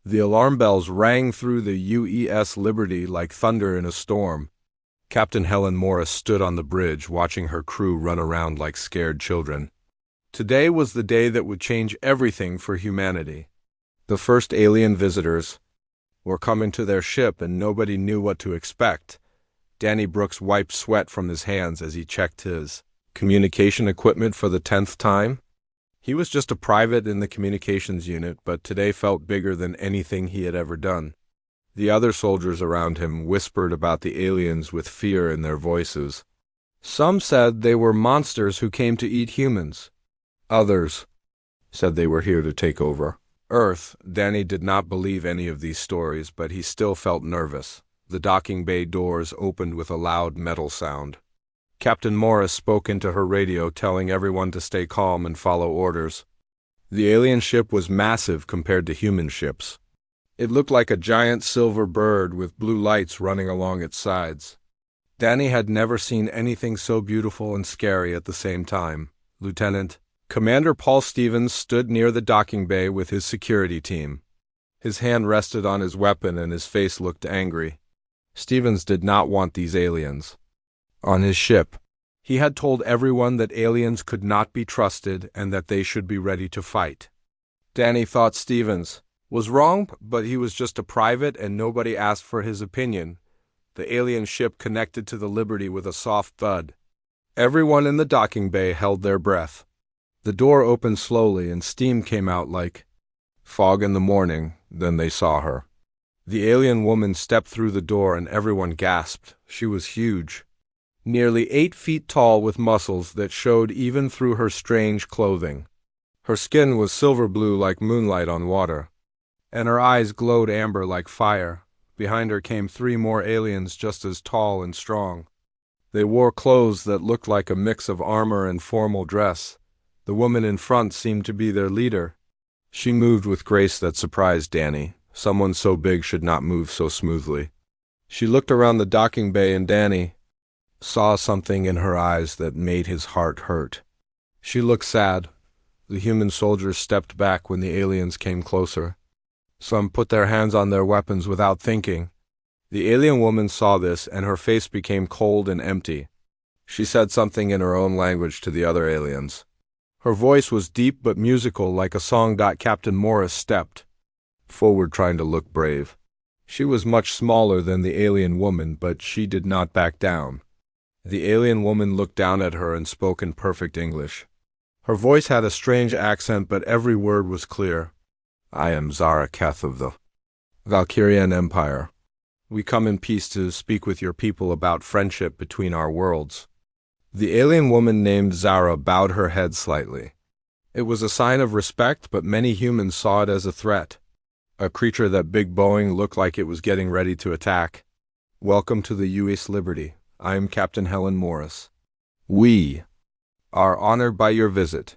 The alarm bells rang through the UES Liberty like thunder in a storm. Captain Helen Morris stood on the bridge, watching her crew run around like scared children. Today was the day that would change everything for humanity. The first alien visitors were coming to their ship, and nobody knew what to expect. Danny Brooks wiped sweat from his hands as he checked his communication equipment for the 10th time. He was just a private in the communications unit, but today felt bigger than anything he had ever done. The other soldiers around him whispered about the aliens with fear in their voices. Some said they were monsters who came to eat humans. Others said they were here to take over Earth. Danny did not believe any of these stories, but he still felt nervous. The docking bay doors opened with a loud metal sound. Captain Morris spoke into her radio, telling everyone to stay calm and follow orders. The alien ship was massive compared to human ships. It looked like a giant silver bird with blue lights running along its sides. Danny had never seen anything so beautiful and scary at the same time. Lieutenant Commander Paul Stevens stood near the docking bay with his security team. His hand rested on his weapon and his face looked angry. Stevens did not want these aliens on his ship. He had told everyone that aliens could not be trusted and that they should be ready to fight. Danny thought Stevens was wrong, but he was just a private and nobody asked for his opinion. The alien ship connected to the Liberty with a soft thud. Everyone in the docking bay held their breath. The door opened slowly and steam came out like fog in the morning. Then they saw her. The alien woman stepped through the door and everyone gasped. She was huge. Nearly 8 feet tall with muscles that showed even through her strange clothing. Her skin was silver blue like moonlight on water, and her eyes glowed amber like fire. Behind her came 3 more aliens just as tall and strong. They wore clothes that looked like a mix of armor and formal dress. The woman in front seemed to be their leader. She moved with grace that surprised Danny. Someone so big should not move so smoothly. She looked around the docking bay and Danny saw something in her eyes that made his heart hurt. She looked sad. The human soldiers stepped back when the aliens came closer. Some put their hands on their weapons without thinking. The alien woman saw this and her face became cold and empty. She said something in her own language to the other aliens. Her voice was deep but musical like a song. Captain Morris stepped forward trying to look brave. She was much smaller than the alien woman, but she did not back down. The alien woman looked down at her and spoke in perfect English. Her voice had a strange accent, but every word was clear. I am Zara Keth of the Valkyrian Empire. We come in peace to speak with your people about friendship between our worlds. The alien woman named Zara bowed her head slightly. It was a sign of respect, but many humans saw it as a threat. A creature that Big Boeing looked like it was getting ready to attack. Welcome to the US Liberty. I am Captain Helen Morris. We are honored by your visit.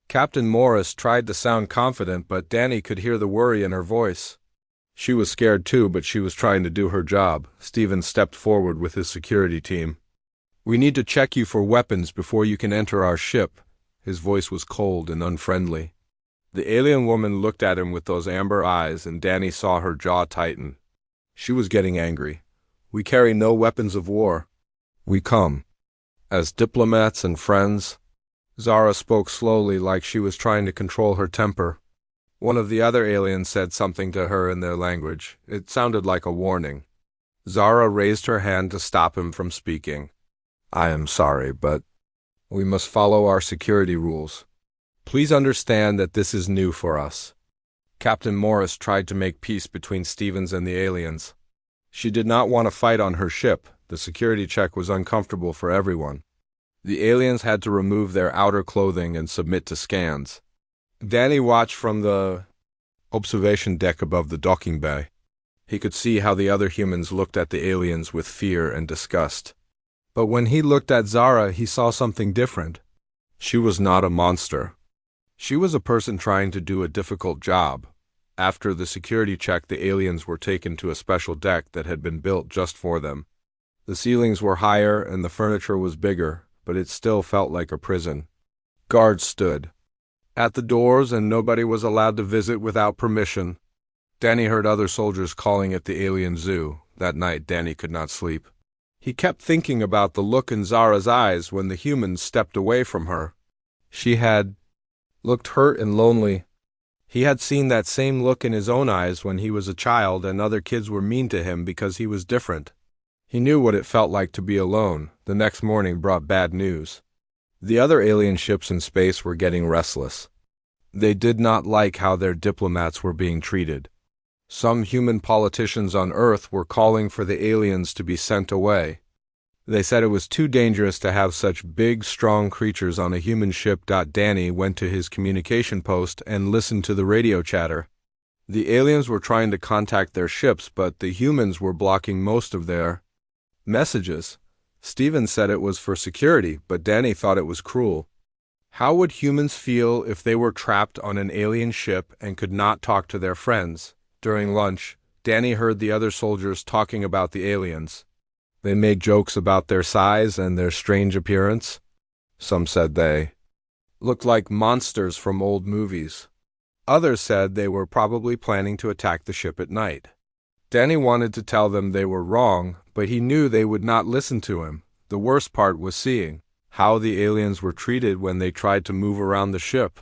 Captain Morris tried to sound confident, but Danny could hear the worry in her voice. She was scared too, but she was trying to do her job. Stephen stepped forward with his security team. We need to check you for weapons before you can enter our ship. His voice was cold and unfriendly. The alien woman looked at him with those amber eyes, and Danny saw her jaw tighten. She was getting angry. We carry no weapons of war. We come as diplomats and friends. Zara spoke slowly, like she was trying to control her temper. One of the other aliens said something to her in their language. It sounded like a warning. Zara raised her hand to stop him from speaking. I am sorry, but we must follow our security rules. Please understand that this is new for us. Captain Morris tried to make peace between Stevens and the aliens. She did not want to fight on her ship. The security check was uncomfortable for everyone. The aliens had to remove their outer clothing and submit to scans. Danny watched from the observation deck above the docking bay. He could see how the other humans looked at the aliens with fear and disgust. But when he looked at Zara, he saw something different. She was not a monster. She was a person trying to do a difficult job. After the security check, the aliens were taken to a special deck that had been built just for them. The ceilings were higher and the furniture was bigger, but it still felt like a prison. Guards stood at the doors and nobody was allowed to visit without permission. Danny heard other soldiers calling it the alien zoo. That night, Danny could not sleep. He kept thinking about the look in Zara's eyes when the humans stepped away from her. She had looked hurt and lonely. He had seen that same look in his own eyes when he was a child and other kids were mean to him because he was different. He knew what it felt like to be alone. The next morning brought bad news. The other alien ships in space were getting restless. They did not like how their diplomats were being treated. Some human politicians on Earth were calling for the aliens to be sent away. They said it was too dangerous to have such big, strong creatures on a human ship. Danny went to his communication post and listened to the radio chatter. The aliens were trying to contact their ships, but the humans were blocking most of their messages. Steven said it was for security, but Danny thought it was cruel. How would humans feel if they were trapped on an alien ship and could not talk to their friends? During lunch, Danny heard the other soldiers talking about the aliens. They made jokes about their size and their strange appearance. Some said they looked like monsters from old movies. Others said they were probably planning to attack the ship at night. Danny wanted to tell them they were wrong, but he knew they would not listen to him. The worst part was seeing how the aliens were treated when they tried to move around the ship.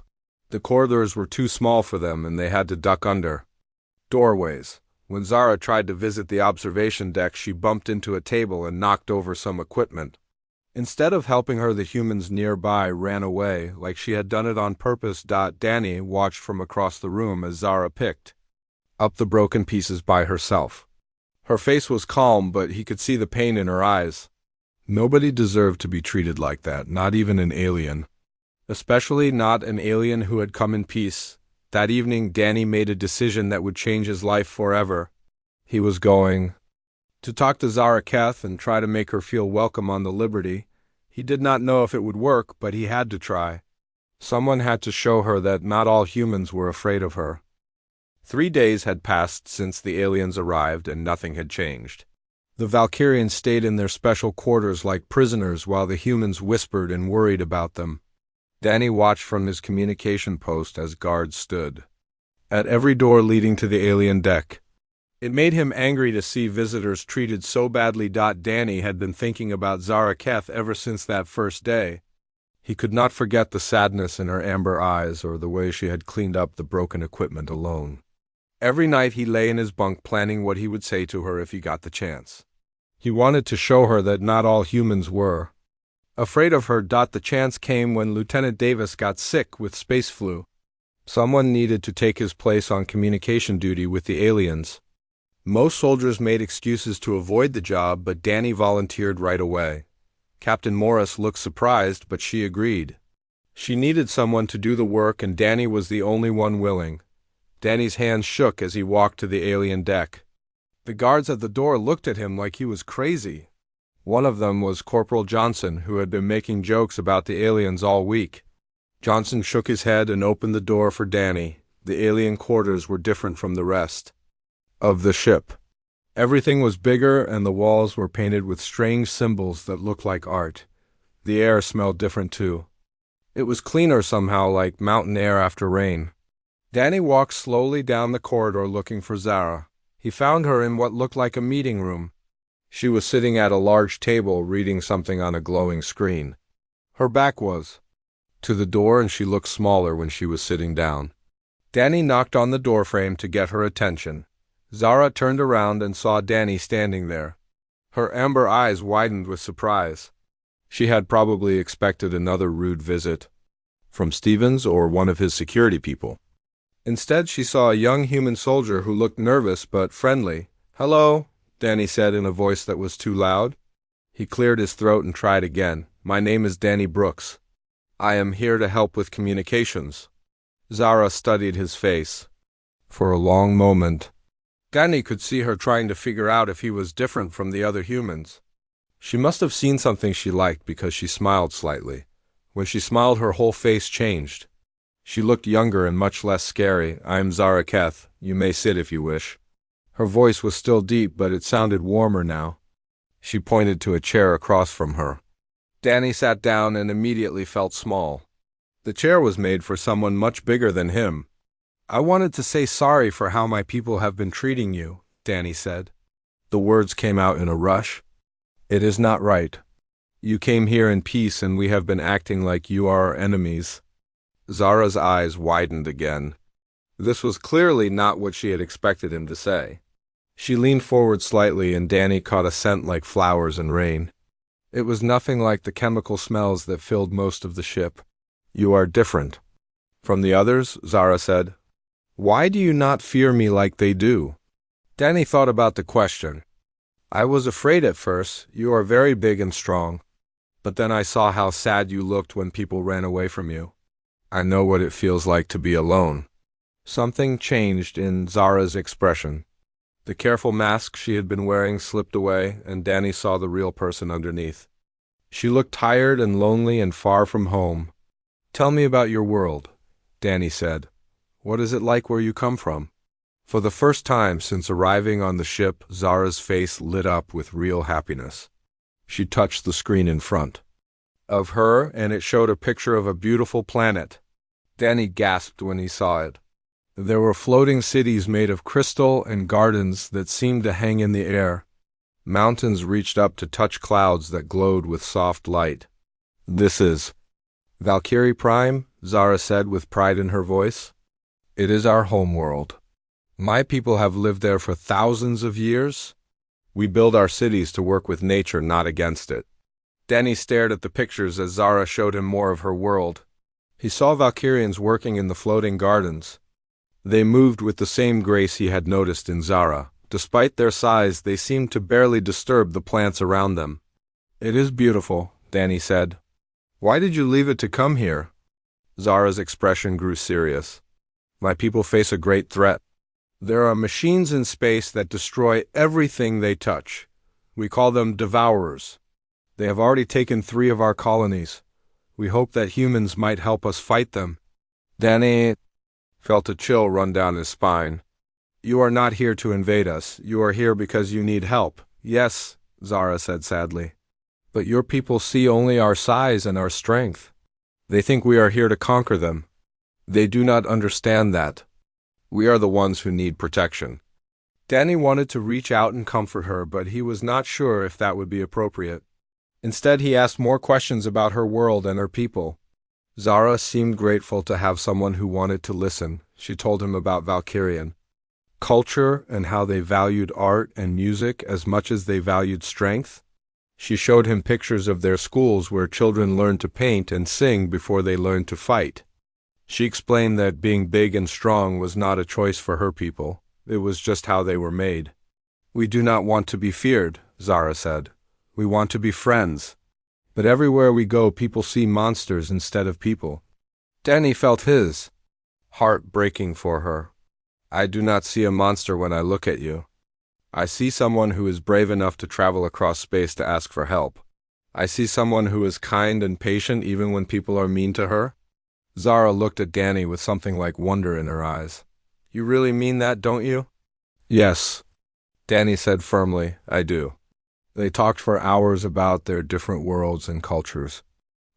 The corridors were too small for them and they had to duck under doorways. When Zara tried to visit the observation deck, she bumped into a table and knocked over some equipment. Instead of helping her, the humans nearby ran away, like she had done it on purpose. Danny watched from across the room as Zara picked up the broken pieces by herself. Her face was calm, but he could see the pain in her eyes. Nobody deserved to be treated like that, not even an alien. Especially not an alien who had come in peace. That evening, Danny made a decision that would change his life forever. He was going to talk to Zara Keth and try to make her feel welcome on the Liberty. He did not know if it would work, but he had to try. Someone had to show her that not all humans were afraid of her. 3 days had passed since the aliens arrived, and nothing had changed. The Valkyrians stayed in their special quarters like prisoners while the humans whispered and worried about them. Danny watched from his communication post as guards stood at every door leading to the alien deck. It made him angry to see visitors treated so badly. Danny had been thinking about Zara Keth ever since that first day. He could not forget the sadness in her amber eyes or the way she had cleaned up the broken equipment alone. Every night he lay in his bunk planning what he would say to her if he got the chance. He wanted to show her that not all humans were afraid of her. The chance came when Lieutenant Davis got sick with space flu. Someone needed to take his place on communication duty with the aliens. Most soldiers made excuses to avoid the job, but Danny volunteered right away. Captain Morris looked surprised, but she agreed. She needed someone to do the work, and Danny was the only one willing. Danny's hands shook as he walked to the alien deck. The guards at the door looked at him like he was crazy. One of them was Corporal Johnson, who had been making jokes about the aliens all week. Johnson shook his head and opened the door for Danny. The alien quarters were different from the rest of the ship. Everything was bigger, and the walls were painted with strange symbols that looked like art. The air smelled different too. It was cleaner somehow, like mountain air after rain. Danny walked slowly down the corridor looking for Zara. He found her in what looked like a meeting room. She was sitting at a large table reading something on a glowing screen. Her back was to the door, and she looked smaller when she was sitting down. Danny knocked on the doorframe to get her attention. Zara turned around and saw Danny standing there. Her amber eyes widened with surprise. She had probably expected another rude visit from Stevens or one of his security people. Instead, she saw a young human soldier who looked nervous but friendly. "Hello," Danny said in a voice that was too loud. He cleared his throat and tried again. "My name is Danny Brooks. I am here to help with communications." Zara studied his face for a long moment. Danny could see her trying to figure out if he was different from the other humans. She must have seen something she liked because she smiled slightly. When she smiled, her whole face changed. She looked younger and much less scary. "I am Zara Keth. You may sit if you wish." Her voice was still deep, but it sounded warmer now. She pointed to a chair across from her. Danny sat down and immediately felt small. The chair was made for someone much bigger than him. I wanted to say sorry for how my people have been treating you, Danny said. The words came out in a rush. It is not right. You came here in peace and we have been acting like you are our enemies. Zara's eyes widened again. This was clearly not what she had expected him to say. She leaned forward slightly and Danny caught a scent like flowers and rain. It was nothing like the chemical smells that filled most of the ship. You are different from the others, Zara said. Why do you not fear me like they do? Danny thought about the question. I was afraid at first. You are very big and strong. But then I saw how sad you looked when people ran away from you. I know what it feels like to be alone. Something changed in Zara's expression. The careful mask she had been wearing slipped away, and Danny saw the real person underneath. She looked tired and lonely and far from home. Tell me about your world, Danny said. What is it like where you come from? For the first time since arriving on the ship, Zara's face lit up with real happiness. She touched the screen in front of her, and it showed a picture of a beautiful planet. Danny gasped when he saw it. There were floating cities made of crystal and gardens that seemed to hang in the air. Mountains reached up to touch clouds that glowed with soft light. This is Valkyrie Prime, Zara said with pride in her voice. It is our homeworld. My people have lived there for thousands of years. We build our cities to work with nature, not against it. Danny stared at the pictures as Zara showed him more of her world. He saw Valkyrians working in the floating gardens. They moved with the same grace he had noticed in Zara. Despite their size, they seemed to barely disturb the plants around them. It is beautiful, Danny said. Why did you leave it to come here? Zara's expression grew serious. My people face a great threat. There are machines in space that destroy everything they touch. We call them devourers. They have already taken 3 of our colonies. We hope that humans might help us fight them. Danny felt a chill run down his spine. You are not here to invade us. You are here because you need help. Yes, Zara said sadly. But your people see only our size and our strength. They think we are here to conquer them. They do not understand that. We are the ones who need protection. Danny wanted to reach out and comfort her, but he was not sure if that would be appropriate. Instead, he asked more questions about her world and her people. Zara seemed grateful to have someone who wanted to listen. She told him about Valkyrian culture and how they valued art and music as much as they valued strength. She showed him pictures of their schools where children learned to paint and sing before they learned to fight. She explained that being big and strong was not a choice for her people. It was just how they were made. We do not want to be feared, Zara said. We want to be friends. But everywhere we go, people see monsters instead of people. Danny felt his heart breaking for her. I do not see a monster when I look at you. I see someone who is brave enough to travel across space to ask for help. I see someone who is kind and patient even when people are mean to her. Zara looked at Danny with something like wonder in her eyes. You really mean that, don't you? Yes, Danny said firmly, I do. They talked for hours about their different worlds and cultures.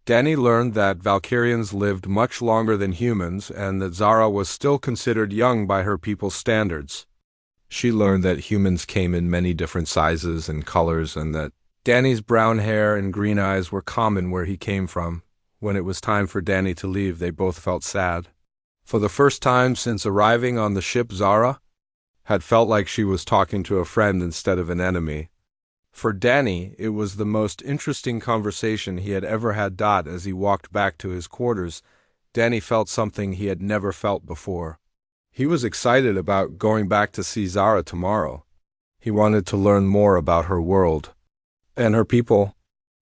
Danny learned that Valkyrians lived much longer than humans and that Zara was still considered young by her people's standards. She learned that humans came in many different sizes and colors and that Danny's brown hair and green eyes were common where he came from. When it was time for Danny to leave, they both felt sad. For the first time since arriving on the ship, Zara had felt like she was talking to a friend instead of an enemy. For Danny, it was the most interesting conversation he had ever had. As he walked back to his quarters, Danny felt something he had never felt before. He was excited about going back to see Zara tomorrow. He wanted to learn more about her world and her people.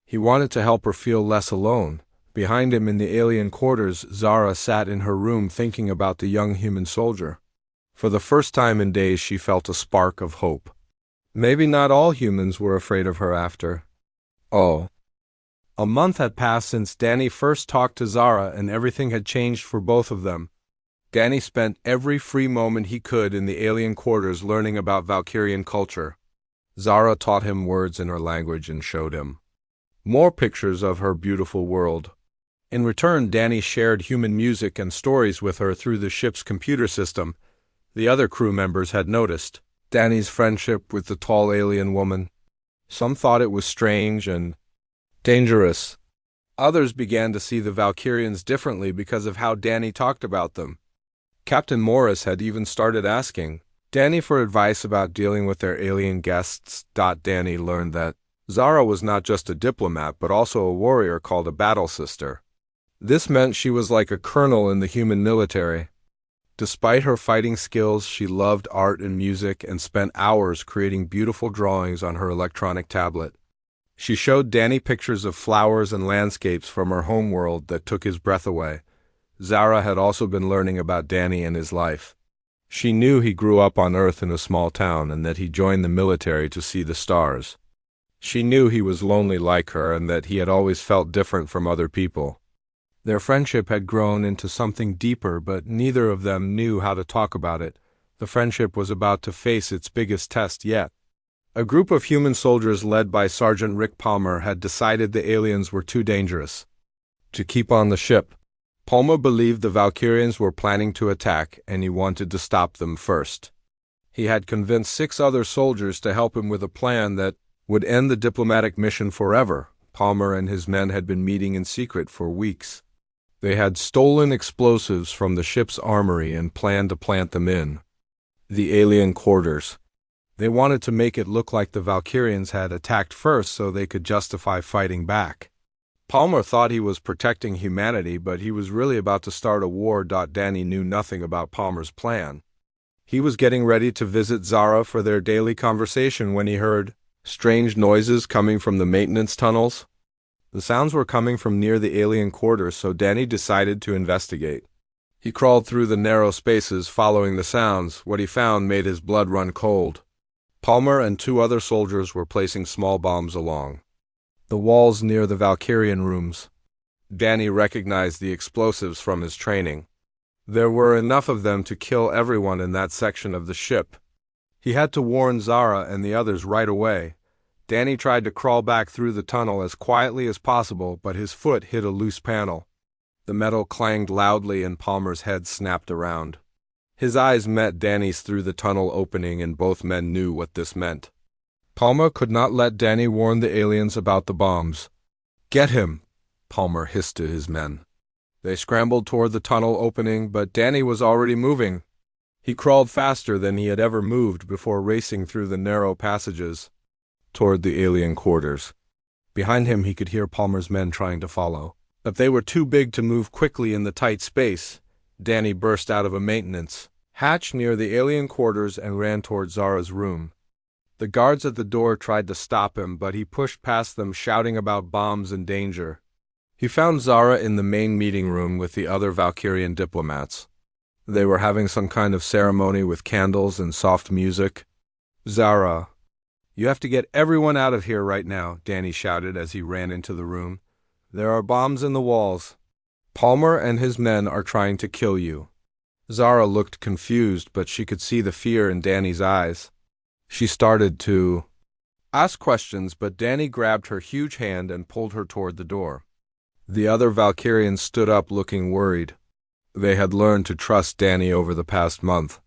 He wanted to help her feel less alone. Behind him in the alien quarters, Zara sat in her room thinking about the young human soldier. For the first time in days, she felt a spark of hope. Maybe not all humans were afraid of her after. Oh. A month had passed since Danny first talked to Zara, and everything had changed for both of them. Danny spent every free moment he could in the alien quarters learning about Valkyrian culture. Zara taught him words in her language and showed him more pictures of her beautiful world. In return, Danny shared human music and stories with her through the ship's computer system. The other crew members had noticed Danny's friendship with the tall alien woman. Some thought it was strange and dangerous. Others began to see the Valkyrians differently because of how Danny talked about them. Captain Morris had even started asking Danny for advice about dealing with their alien guests. Danny learned that Zara was not just a diplomat but also a warrior called a battle sister. This meant she was like a colonel in the human military. Despite her fighting skills, she loved art and music and spent hours creating beautiful drawings on her electronic tablet. She showed Danny pictures of flowers and landscapes from her homeworld that took his breath away. Zara had also been learning about Danny and his life. She knew he grew up on Earth in a small town and that he joined the military to see the stars. She knew he was lonely like her and that he had always felt different from other people. Their friendship had grown into something deeper, but neither of them knew how to talk about it. The friendship was about to face its biggest test yet. A group of human soldiers led by Sergeant Rick Palmer had decided the aliens were too dangerous to keep on the ship. Palmer believed the Valkyrians were planning to attack, and he wanted to stop them first. He had convinced 6 other soldiers to help him with a plan that would end the diplomatic mission forever. Palmer and his men had been meeting in secret for weeks. They had stolen explosives from the ship's armory and planned to plant them in the alien quarters. They wanted to make it look like the Valkyrians had attacked first so they could justify fighting back. Palmer thought he was protecting humanity, but he was really about to start a war. Danny knew nothing about Palmer's plan. He was getting ready to visit Zara for their daily conversation when he heard strange noises coming from the maintenance tunnels. The sounds were coming from near the alien quarters, so Danny decided to investigate. He crawled through the narrow spaces following the sounds. What he found made his blood run cold. Palmer and 2 other soldiers were placing small bombs along the walls near the Valkyrian rooms. Danny recognized the explosives from his training. There were enough of them to kill everyone in that section of the ship. He had to warn Zara and the others right away. Danny tried to crawl back through the tunnel as quietly as possible, but his foot hit a loose panel. The metal clanged loudly and Palmer's head snapped around. His eyes met Danny's through the tunnel opening, and both men knew what this meant. Palmer could not let Danny warn the aliens about the bombs. "Get him!" Palmer hissed to his men. They scrambled toward the tunnel opening, but Danny was already moving. He crawled faster than he had ever moved before, racing through the narrow passages toward the alien quarters. Behind him he could hear Palmer's men trying to follow, but they were too big to move quickly in the tight space. Danny burst out of a maintenance hatch near the alien quarters and ran toward Zara's room. The guards at the door tried to stop him, but he pushed past them, shouting about bombs and danger. He found Zara in the main meeting room with the other Valkyrian diplomats. They were having some kind of ceremony with candles and soft music. "Zara, you have to get everyone out of here right now," Danny shouted as he ran into the room. "There are bombs in the walls. Palmer and his men are trying to kill you." Zara looked confused, but she could see the fear in Danny's eyes. She started to ask questions, but Danny grabbed her huge hand and pulled her toward the door. The other Valkyrians stood up looking worried. They had learned to trust Danny over the past month.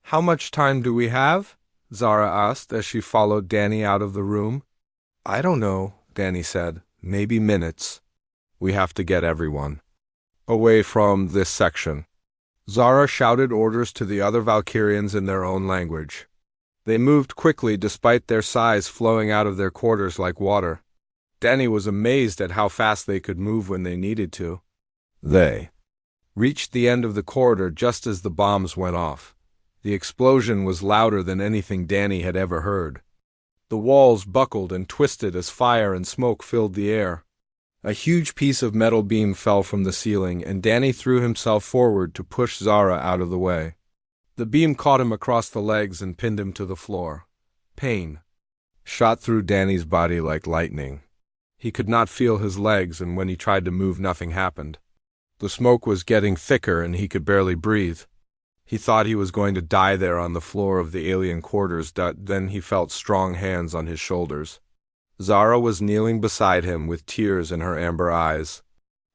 "How much time do we have?" Zara asked as she followed Danny out of the room. "I don't know," Danny said. "Maybe minutes. We have to get everyone away from this section." Zara shouted orders to the other Valkyrians in their own language. They moved quickly despite their size flowing out of their quarters like water. Danny was amazed at how fast they could move when they needed to. They reached the end of the corridor just as the bombs went off. The explosion was louder than anything Danny had ever heard. The walls buckled and twisted as fire and smoke filled the air. A huge piece of metal beam fell from the ceiling, and Danny threw himself forward to push Zara out of the way. The beam caught him across the legs and pinned him to the floor. Pain shot through Danny's body like lightning. He could not feel his legs, and when he tried to move, nothing happened. The smoke was getting thicker, and he could barely breathe. He thought he was going to die there on the floor of the alien quarters. Then he felt strong hands on his shoulders. Zara was kneeling beside him with tears in her amber eyes.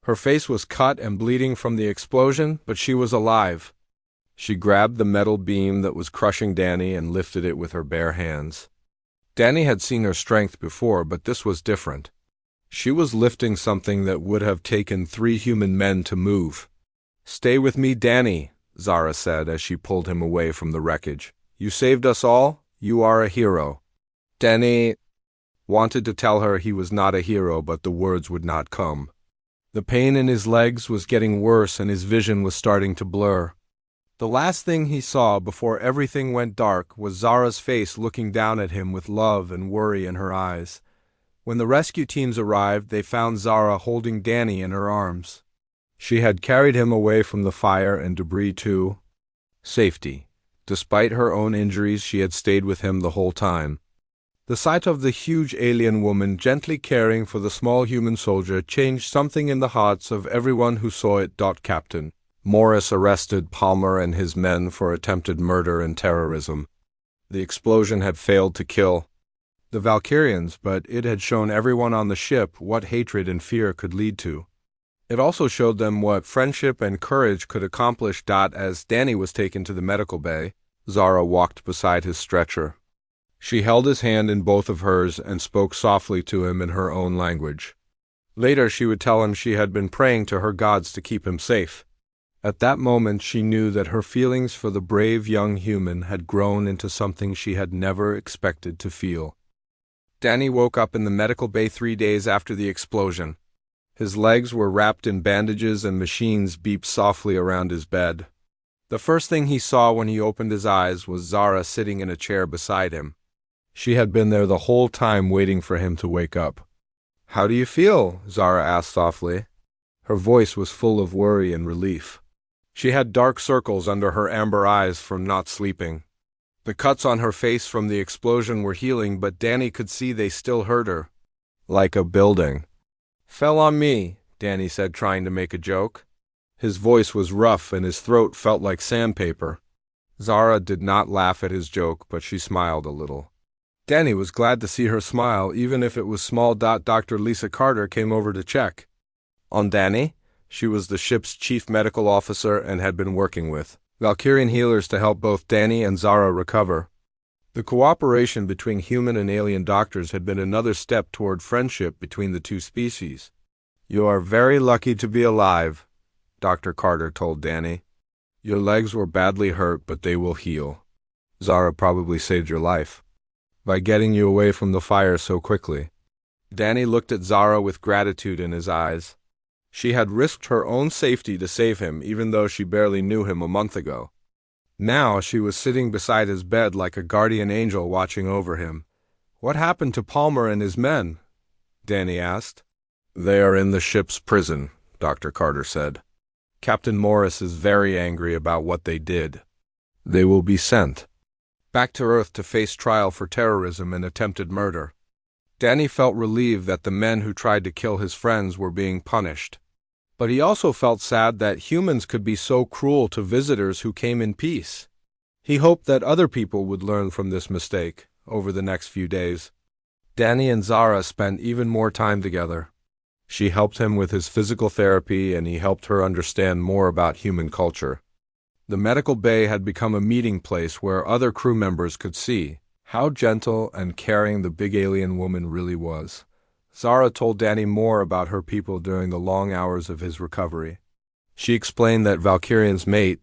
Her face was cut and bleeding from the explosion, but she was alive. She grabbed the metal beam that was crushing Danny and lifted it with her bare hands. Danny had seen her strength before, but this was different. She was lifting something that would have taken 3 human men to move. "Stay with me, Danny," Zara said as she pulled him away from the wreckage. "You saved us all. You are a hero." Danny wanted to tell her he was not a hero, but the words would not come. The pain in his legs was getting worse and his vision was starting to blur. The last thing he saw before everything went dark was Zara's face looking down at him with love and worry in her eyes. When the rescue teams arrived, they found Zara holding Danny in her arms. She had carried him away from the fire and debris to safety. Despite her own injuries, she had stayed with him the whole time. The sight of the huge alien woman gently caring for the small human soldier changed something in the hearts of everyone who saw it. Captain Morris arrested Palmer and his men for attempted murder and terrorism. The explosion had failed to kill the Valkyrians, but it had shown everyone on the ship what hatred and fear could lead to. It also showed them what friendship and courage could accomplish. As Danny was taken to the medical bay, Zara walked beside his stretcher. She held his hand in both of hers and spoke softly to him in her own language. Later she would tell him she had been praying to her gods to keep him safe. At that moment she knew that her feelings for the brave young human had grown into something she had never expected to feel. Danny woke up in the medical bay 3 days after the explosion. His legs were wrapped in bandages and machines beeped softly around his bed. The first thing he saw when he opened his eyes was Zara sitting in a chair beside him. She had been there the whole time waiting for him to wake up. "How do you feel?" Zara asked softly. Her voice was full of worry and relief. She had dark circles under her amber eyes from not sleeping. The cuts on her face from the explosion were healing, but Danny could see they still hurt her. "Like a building fell on me," Danny said, trying to make a joke. His voice was rough and his throat felt like sandpaper. Zara did not laugh at his joke, but she smiled a little. Danny was glad to see her smile, even if it was small. Dr. Lisa Carter came over to check on Danny. She was the ship's chief medical officer and had been working with Valkyrian healers to help both Danny and Zara recover. The cooperation between human and alien doctors had been another step toward friendship between the two species. "You are very lucky to be alive," Dr. Carter told Danny. "Your legs were badly hurt, but they will heal. Zara probably saved your life by getting you away from the fire so quickly." Danny looked at Zara with gratitude in his eyes. She had risked her own safety to save him, even though she barely knew him a month ago. Now she was sitting beside his bed like a guardian angel watching over him. "What happened to Palmer and his men?" Danny asked. "They are in the ship's prison," Dr. Carter said. "Captain Morris is very angry about what they did. They will be sent back to Earth to face trial for terrorism and attempted murder." Danny felt relieved that the men who tried to kill his friends were being punished. But he also felt sad that humans could be so cruel to visitors who came in peace. He hoped that other people would learn from this mistake over the next few days. Danny and Zara spent even more time together. She helped him with his physical therapy and he helped her understand more about human culture. The medical bay had become a meeting place where other crew members could see how gentle and caring the big alien woman really was. Zara told Danny more about her people during the long hours of his recovery. She explained that Valkyrians mate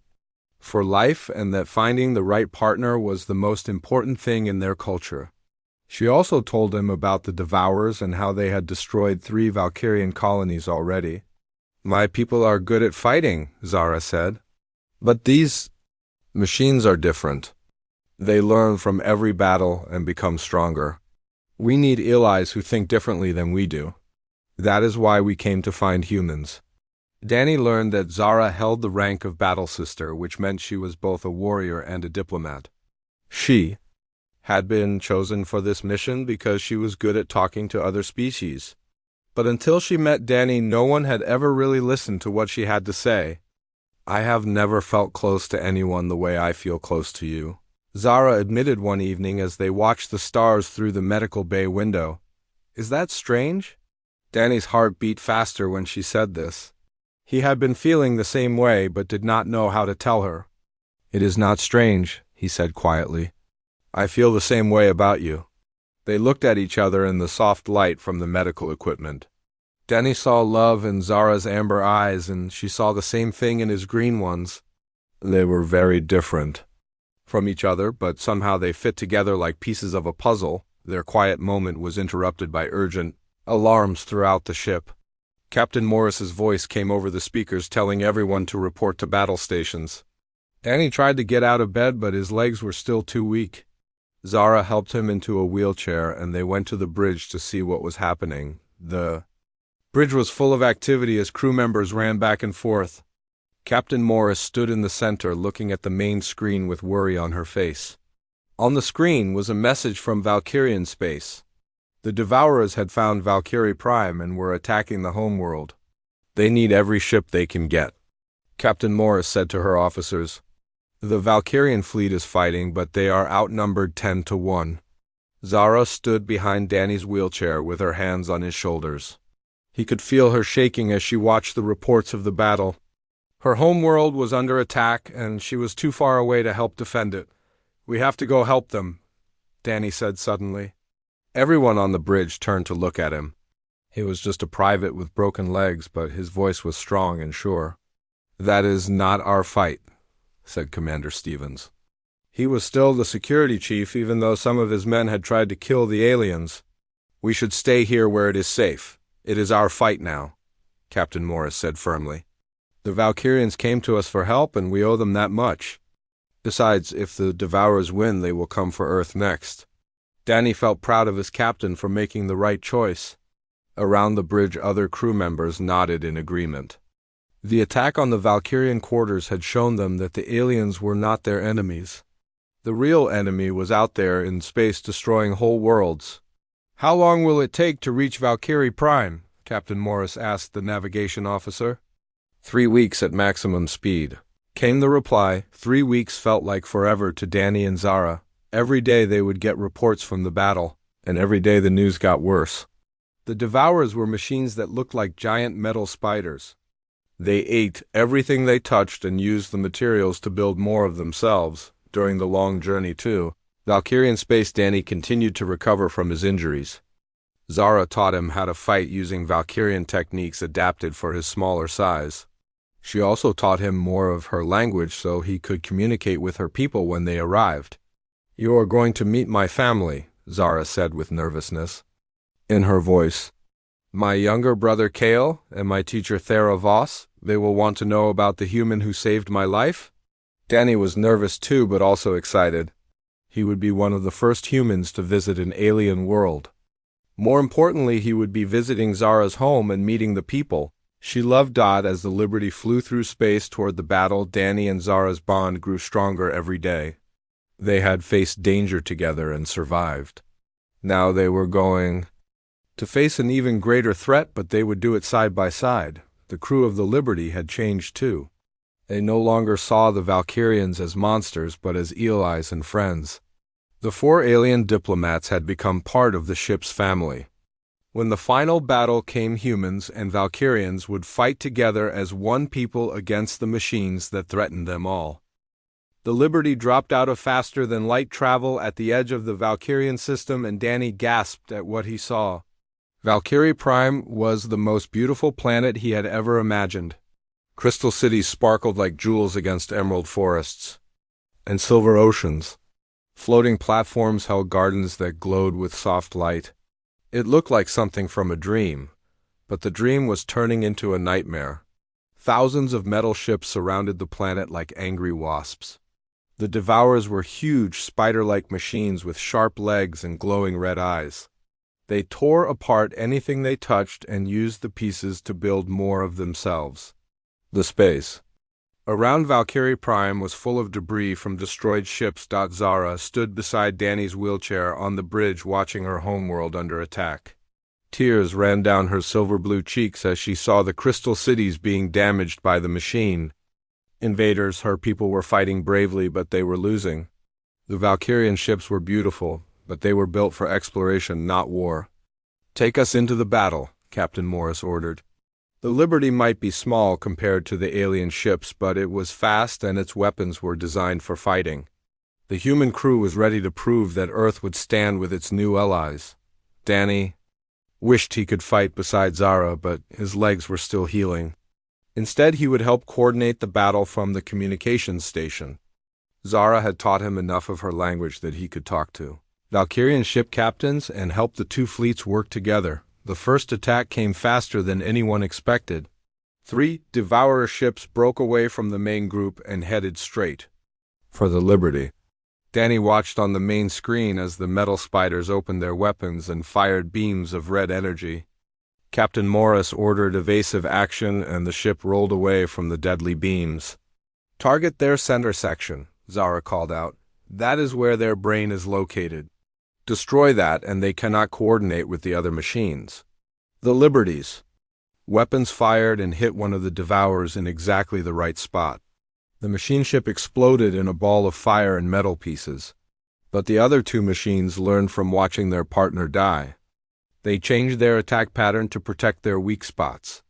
for life and that finding the right partner was the most important thing in their culture. She also told him about the Devourers and how they had destroyed 3 Valkyrian colonies already. "My people are good at fighting," Zara said. "But these machines are different. They learn from every battle and become stronger. We need allies who think differently than we do. That is why we came to find humans." Danny learned that Zara held the rank of Battle Sister, which meant she was both a warrior and a diplomat. She had been chosen for this mission because she was good at talking to other species. But until she met Danny, no one had ever really listened to what she had to say. "I have never felt close to anyone the way I feel close to you," Zara admitted one evening as they watched the stars through the medical bay window. "Is that strange?" Danny's heart beat faster when she said this. He had been feeling the same way but did not know how to tell her. "It is not strange," he said quietly. "I feel the same way about you." They looked at each other in the soft light from the medical equipment. Danny saw love in Zara's amber eyes, and she saw the same thing in his green ones. They were very different from each other, but somehow they fit together like pieces of a puzzle. Their quiet moment was interrupted by urgent alarms throughout the ship. Captain Morris's voice came over the speakers telling everyone to report to battle stations. Danny tried to get out of bed, but his legs were still too weak. Zara helped him into a wheelchair, and they went to the bridge to see what was happening. The bridge was full of activity as crew members ran back and forth. Captain Morris stood in the center, looking at the main screen with worry on her face. On the screen was a message from Valkyrian space. The Devourers had found Valkyrie Prime and were attacking the homeworld. "They need every ship they can get," Captain Morris said to her officers. "The Valkyrian fleet is fighting, but they are outnumbered 10-1. Zara stood behind Danny's wheelchair with her hands on his shoulders. He could feel her shaking as she watched the reports of the battle. Her homeworld was under attack, and she was too far away to help defend it. "We have to go help them," Danny said suddenly. Everyone on the bridge turned to look at him. He was just a private with broken legs, but his voice was strong and sure. "That is not our fight," said Commander Stevens. He was still the security chief, even though some of his men had tried to kill the aliens. "We should stay here where it is safe. It is our fight now," Captain Morris said firmly. "The Valkyrians came to us for help, and we owe them that much. Besides, if the Devourers win, they will come for Earth next." Danny felt proud of his captain for making the right choice. Around the bridge, other crew members nodded in agreement. The attack on the Valkyrian quarters had shown them that the aliens were not their enemies. The real enemy was out there in space destroying whole worlds. "How long will it take to reach Valkyrie Prime?" Captain Morris asked the navigation officer. 3 weeks at maximum speed," came the reply. 3 weeks felt like forever to Danny and Zara. Every day they would get reports from the battle, and every day the news got worse. The Devourers were machines that looked like giant metal spiders. They ate everything they touched and used the materials to build more of themselves. During the long journey to Valkyrian space, Danny continued to recover from his injuries. Zara taught him how to fight using Valkyrian techniques adapted for his smaller size. She also taught him more of her language so he could communicate with her people when they arrived. "You are going to meet my family," Zara said with nervousness in her voice. "My younger brother Kale and my teacher Thera Voss. They will want to know about the human who saved my life." Danny was nervous too, but also excited. He would be one of the first humans to visit an alien world. More importantly, he would be visiting Zara's home and meeting the people. She loved Dot. As the Liberty flew through space toward the battle, Danny and Zara's bond grew stronger every day. They had faced danger together and survived. Now they were going to face an even greater threat, but they would do it side by side. The crew of the Liberty had changed too. They no longer saw the Valkyrians as monsters, but as allies and friends. The 4 alien diplomats had become part of the ship's family. When the final battle came, humans and Valkyrians would fight together as one people against the machines that threatened them all. The Liberty dropped out of faster-than-light travel at the edge of the Valkyrian system, and Danny gasped at what he saw. Valkyrie Prime was the most beautiful planet he had ever imagined. Crystal cities sparkled like jewels against emerald forests and silver oceans. Floating platforms held gardens that glowed with soft light. It looked like something from a dream, but the dream was turning into a nightmare. Thousands of metal ships surrounded the planet like angry wasps. The Devourers were huge, spider-like machines with sharp legs and glowing red eyes. They tore apart anything they touched and used the pieces to build more of themselves. The space around Valkyrie Prime was full of debris from destroyed ships. Zara stood beside Danny's wheelchair on the bridge, watching her homeworld under attack. Tears ran down her silver-blue cheeks as she saw the crystal cities being damaged by the machine. Invaders, her people were fighting bravely, but they were losing. The Valkyrian ships were beautiful, but they were built for exploration, not war. "Take us into the battle," Captain Morris ordered. The Liberty might be small compared to the alien ships, but it was fast and its weapons were designed for fighting. The human crew was ready to prove that Earth would stand with its new allies. Danny wished he could fight beside Zara, but his legs were still healing. Instead, he would help coordinate the battle from the communications station. Zara had taught him enough of her language that he could talk to Valkyrian ship captains and help the two fleets work together. The first attack came faster than anyone expected. 3 Devourer ships broke away from the main group and headed straight for the Liberty. Danny watched on the main screen as the metal spiders opened their weapons and fired beams of red energy. Captain Morris ordered evasive action and the ship rolled away from the deadly beams. "Target their center section," Zara called out. "That is where their brain is located. Destroy that and they cannot coordinate with the other machines." The Liberties. Weapons fired and hit one of the Devourers in exactly the right spot. The machine ship exploded in a ball of fire and metal pieces. But the other 2 machines learned from watching their partner die. They changed their attack pattern to protect their weak spots.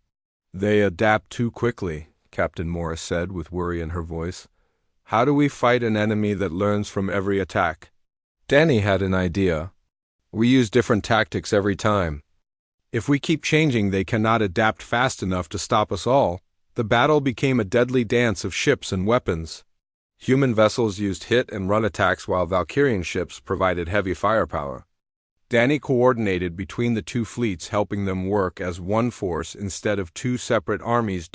"They adapt too quickly," Captain Morris said with worry in her voice. "How do we fight an enemy that learns from every attack?" Danny had an idea. "We use different tactics every time. If we keep changing, they cannot adapt fast enough to stop us all." The battle became a deadly dance of ships and weapons. Human vessels used hit and run attacks while Valkyrian ships provided heavy firepower. Danny coordinated between the 2 fleets, helping them work as one force instead of 2 separate armies.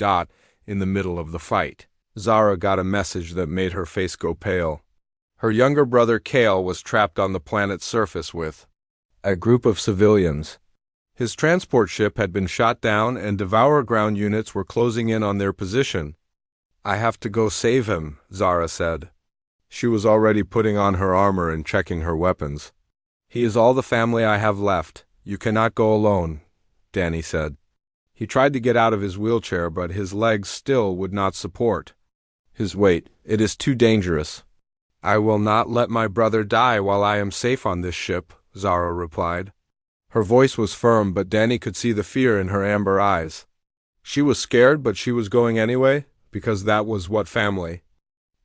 In the middle of the fight, Zara got a message that made her face go pale. Her younger brother Kale was trapped on the planet's surface with a group of civilians. His transport ship had been shot down and Devourer ground units were closing in on their position. "I have to go save him," Zara said. She was already putting on her armor and checking her weapons. "He is all the family I have left. You cannot go alone," Danny said. He tried to get out of his wheelchair, but his legs still would not support his weight. "It is too dangerous." "I will not let my brother die while I am safe on this ship," Zara replied. Her voice was firm, but Danny could see the fear in her amber eyes. She was scared, but she was going anyway, because that was what family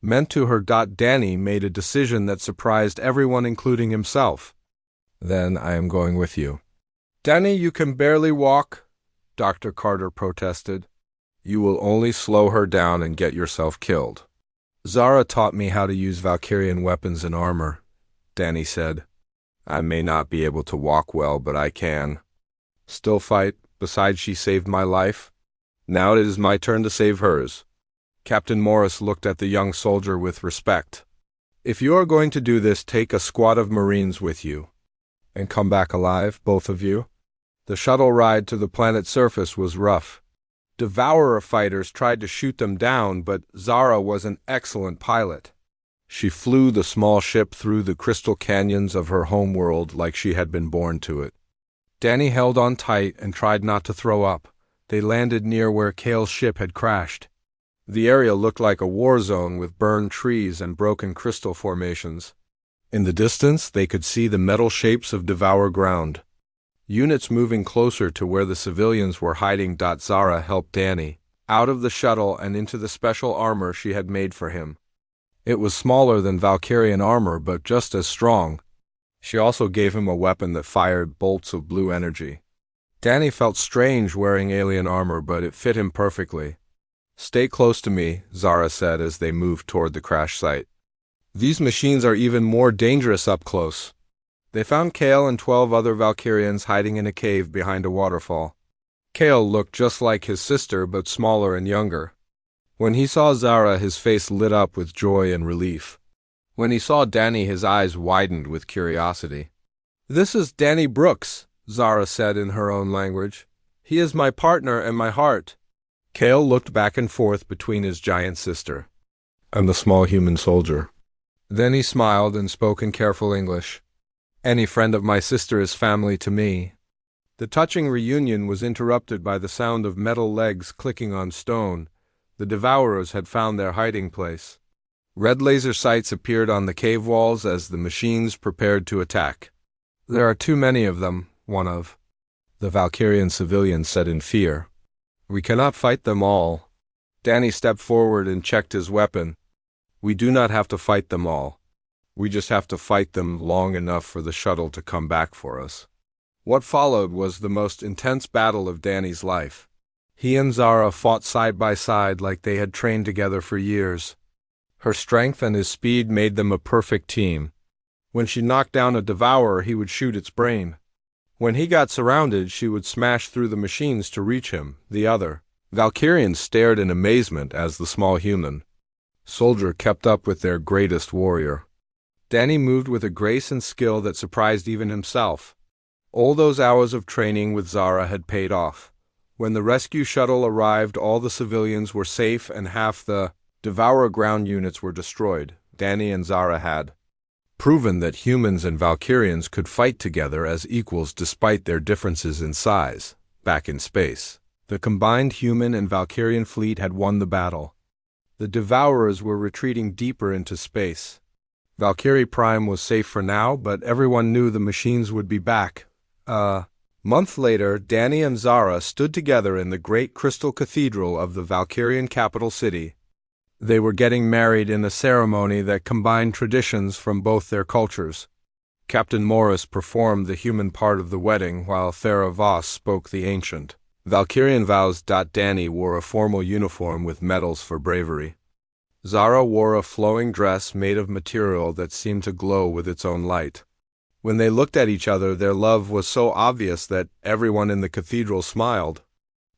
meant to her. Danny made a decision that surprised everyone, including himself. "Then I am going with you." "Danny, you can barely walk," Dr. Carter protested. "You will only slow her down and get yourself killed." "Zara taught me how to use Valkyrian weapons and armor," Danny said. "I may not be able to walk well, but I can still fight. Besides, she saved my life. Now it is my turn to save hers." Captain Morris looked at the young soldier with respect. "If you are going to do this, take a squad of Marines with you. And come back alive, both of you." The shuttle ride to the planet's surface was rough. Devourer fighters tried to shoot them down, but Zara was an excellent pilot. She flew the small ship through the crystal canyons of her homeworld like she had been born to it. Danny held on tight and tried not to throw up. They landed near where Kale's ship had crashed. The area looked like a war zone with burned trees and broken crystal formations. In the distance, they could see the metal shapes of Devourer ground. Units moving closer to where the civilians were hiding. Zara helped Danny out of the shuttle and into the special armor she had made for him. It was smaller than Valkyrian armor, but just as strong. She also gave him a weapon that fired bolts of blue energy. Danny felt strange wearing alien armor, but it fit him perfectly. "Stay close to me," Zara said as they moved toward the crash site. "These machines are even more dangerous up close." They found Kale and 12 other Valkyrians hiding in a cave behind a waterfall. Kale looked just like his sister, but smaller and younger. When he saw Zara, his face lit up with joy and relief. When he saw Danny, his eyes widened with curiosity. "This is Danny Brooks," Zara said in her own language. "He is my partner and my heart." Kale looked back and forth between his giant sister and the small human soldier. Then he smiled and spoke in careful English. "Any friend of my sister is family to me." The touching reunion was interrupted by the sound of metal legs clicking on stone. The Devourers had found their hiding place. Red laser sights appeared on the cave walls as the machines prepared to attack. "There are too many of them," one of the Valkyrian civilian said in fear. "We cannot fight them all." Danny stepped forward and checked his weapon. "We do not have to fight them all. We just have to fight them long enough for the shuttle to come back for us." What followed was the most intense battle of Danny's life. He and Zara fought side by side like they had trained together for years. Her strength and his speed made them a perfect team. When she knocked down a devourer, he would shoot its brain. When he got surrounded, she would smash through the machines to reach him, the other. Valkyrians stared in amazement as the small human soldier kept up with their greatest warrior. Danny moved with a grace and skill that surprised even himself. All those hours of training with Zara had paid off. When the rescue shuttle arrived, all the civilians were safe and half the Devourer ground units were destroyed. Danny and Zara had proven that humans and Valkyrians could fight together as equals despite their differences in size. Back in space, the combined human and Valkyrian fleet had won the battle. The Devourers were retreating deeper into space. Valkyrie Prime was safe for now, but everyone knew the machines would be back. A month later, Danny and Zara stood together in the great crystal cathedral of the Valkyrian capital city. They were getting married in a ceremony that combined traditions from both their cultures. Captain Morris performed the human part of the wedding, while Thera Voss spoke the ancient Valkyrian vows. Danny wore a formal uniform with medals for bravery. Zara wore a flowing dress made of material that seemed to glow with its own light. When they looked at each other, their love was so obvious that everyone in the cathedral smiled.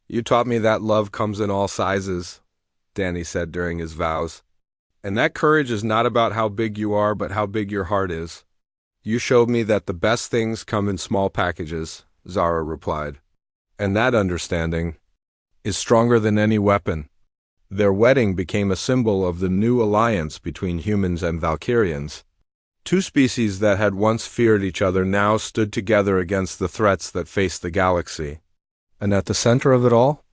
"You taught me that love comes in all sizes," Danny said during his vows. "And that courage is not about how big you are, but how big your heart is. You showed me that the best things come in small packages," Zara replied. "And that understanding is stronger than any weapon." Their wedding became a symbol of the new alliance between humans and Valkyrians. Two species that had once feared each other now stood together against the threats that faced the galaxy. And at the center of it all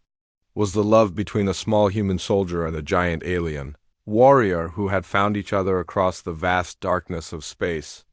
was the love between a small human soldier and a giant alien warrior who had found each other across the vast darkness of space.